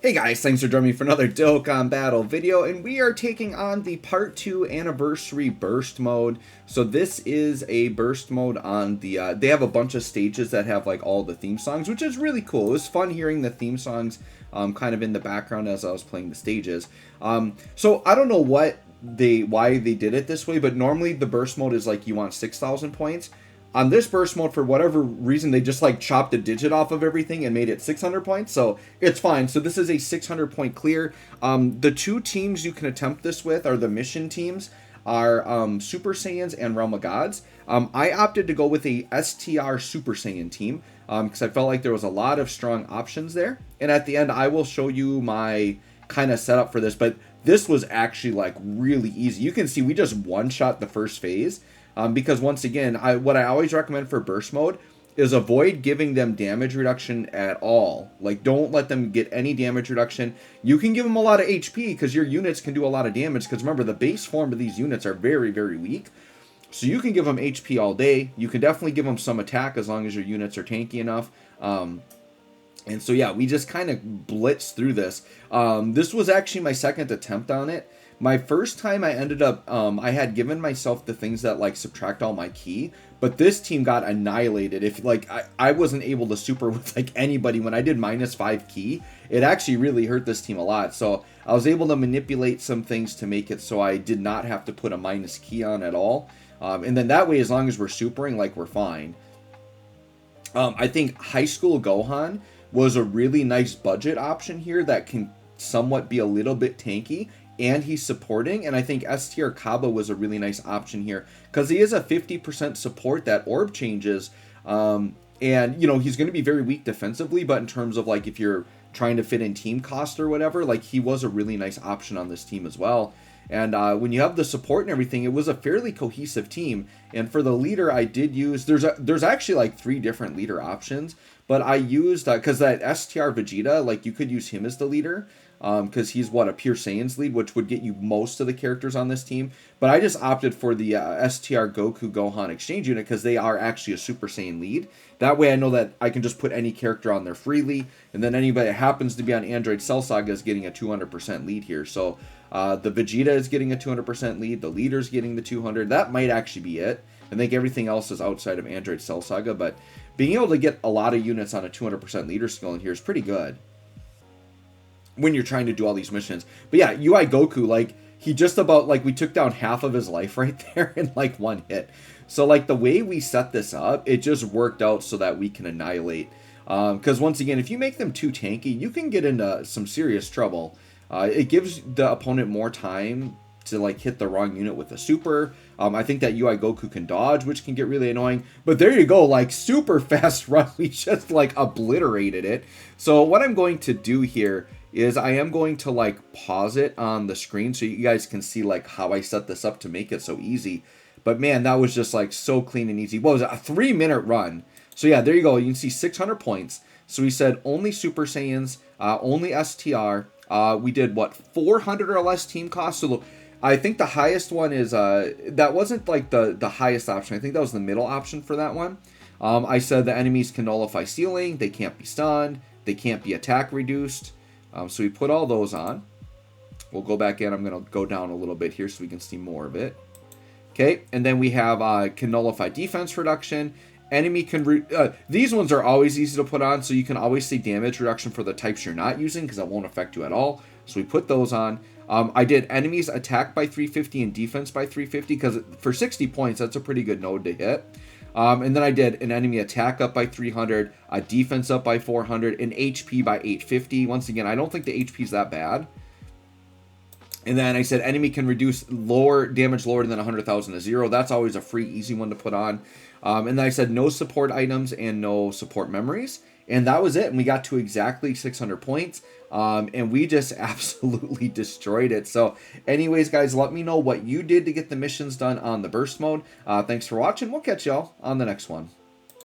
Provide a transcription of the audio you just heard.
Hey guys, thanks for joining me for another Dokkan battle video, and we are taking on the Part 2 Anniversary Burst Mode. So this is a burst mode on the, they have a bunch of stages that have like all the theme songs, which is really cool. It was fun hearing the theme songs kind of in the background as I was playing the stages. So I don't know why they did it this way, but normally the burst mode is like you want 6,000 points. On this burst mode, for whatever reason, they just like chopped a digit off of everything and made it 600 points, so it's fine. So this is a 600 point clear. The two teams you can attempt this with are the mission teams, are Super Saiyans and Realm of Gods. I opted to go with a STR Super Saiyan team because I felt like there was a lot of strong options there. And at the end, I will show you my kind of setup for this, but this was actually like really easy. You can see we just one-shot the first phase. Because once again, what I always recommend for burst mode is avoid giving them damage reduction at all. Like, don't let them get any damage reduction. You can give them a lot of HP because your units can do a lot of damage. Because remember, the base form of these units are very, very weak. So you can give them HP all day. You can definitely give them some attack as long as your units are tanky enough. And so yeah, we just kind of blitzed through this. This was actually my second attempt on it. My first time I ended up, I had given myself the things that like subtract all my ki, but this team got annihilated. If like, I wasn't able to super with like anybody when I did -5 ki, it actually really hurt this team a lot. So I was able to manipulate some things to make it so I did not have to put a minus ki on at all. And then that way, as long as we're supering, like we're fine. I think High School Gohan was a really nice budget option here that can somewhat be a little bit tanky. And he's supporting, and I think STR Kaba was a really nice option here because he is a 50% support that orb changes, and you know he's going to be very weak defensively, but in terms of like if you're trying to fit in team cost or whatever, like he was a really nice option on this team as well. And when you have the support and everything, it was a fairly cohesive team. And for the leader, I did use there's actually like 3 different leader options, but I used because that STR Vegeta, like you could use him as the leader. Because he's a pure Saiyans lead, which would get you most of the characters on this team. But I just opted for the STR Goku Gohan exchange unit because they are actually a Super Saiyan lead. That way I know that I can just put any character on there freely, and then anybody that happens to be on Android Cell Saga is getting a 200% lead here. So the Vegeta is getting a 200% lead, the leader's getting the 200. That might actually be it. I think everything else is outside of Android Cell Saga, but being able to get a lot of units on a 200% leader skill in here is pretty good when you're trying to do all these missions. But yeah, UI Goku, like, he just about, like, we took down half of his life right there in, like, one hit. So, like, the way we set this up, it just worked out so that we can annihilate. Because, once again, if you make them too tanky, you can get into some serious trouble. It gives the opponent more time to, like, hit the wrong unit with a super. I think that UI Goku can dodge, which can get really annoying. But there you go, like, super fast run. We just, like, obliterated it. So, what I'm going to do here is I am going to like pause it on the screen so you guys can see like how I set this up to make it so easy. But man, that was just like so clean and easy. What was it? A 3-minute run. So yeah, there you go. You can see 600 points. So we said only Super Saiyans, only STR. We did what, 400 or less team cost. So I think the highest one is that wasn't like the highest option. I think that was the middle option for that one. I said the enemies can nullify ceiling. They can't be stunned. They can't be attack reduced. So we put all those on. We'll go back in. I'm going to go down a little bit here so we can see more of it. Okay, and then we have can nullify defense reduction. Enemy can... these ones are always easy to put on, so you can always see damage reduction for the types you're not using because that won't affect you at all. So we put those on. I did enemies attack by 350 and defense by 350 because for 60 points, that's a pretty good node to hit. And then I did an enemy attack up by 300, a defense up by 400, an HP by 850. Once again, I don't think the HP is that bad. And then I said enemy can reduce damage lower than 100,000 to 0. That's always a free, easy one to put on. And then I said no support items and no support memories. And that was it. And we got to exactly 600 points. And we just absolutely destroyed it. So anyways, guys, let me know what you did to get the missions done on the burst mode. Thanks for watching. We'll catch y'all on the next one.